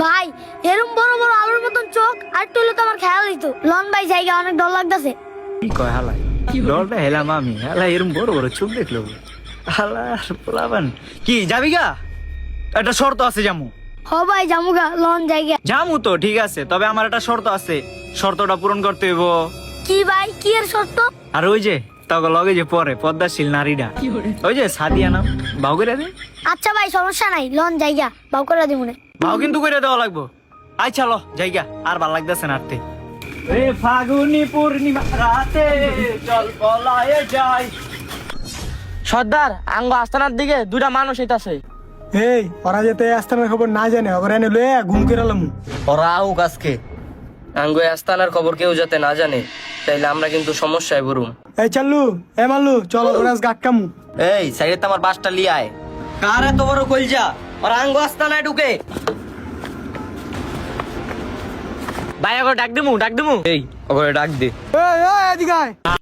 ভাই এরম বড় বড় আলুর মতন চোখ আর একটু হলে তো আমার খেয়াল হইতো। লন ভাই জায়গা অনেক ডর লাগতেছে। কি কয় হালাই ডরটা হেলাম আমি হালাই এরম বড় বড় চোখ দেখলো হালার পোলাবান কি যাবি গা একটা শর্ত আছে জামু হ ভাই জামুগা লন জায়গা। জামু তো ঠিক আছে তবে আমার একটা শর্ত আছে শর্তটা পূরণ করতে হইব। কি ভাই কি এর শর্ত? আর ওই যে তখন লগে যে পরে পদ্মাশীল নারীরা ওই যে সাদিয়া নাম বাউ করে দে আচ্ছা ভাই সমস্যা নাই লন জায়গা বাউ করে দিমুনে। বাউ কিন্তু করে দেওয়া লাগবো। আই চলো জায়গা আর ভাল লাগতেছে না আরতে রে ফাগুনি পূর্ণিমা রাতে চল পলায়ে যাই। সর্দার আঙ্গ আস্তানার দিকে দুটা মানুষ হইতাছে। এই ওরা যেতে আস্তানার খবর না জানে ওরা এনে লয়ে ঘুম কেরালাম। ওরা আউক আজকে আঙ্গ আস্তানার খবর কেউ যাতে না জানে তাইলে আমরা কিন্তু সমস্যায় পড়ুম। এই চাল্লু এ মাল্লু চলো ওরা আজকে আটকামু। এই সাইডে তো আমার বাসটা লিয়ায় কার এত বড় কলজা ওরা আঙ্গ আস্তানায় ঢুকে। ভাই ওকে ডাক দিমু এই ওকে ডাক দে। এই এদিকে আয়।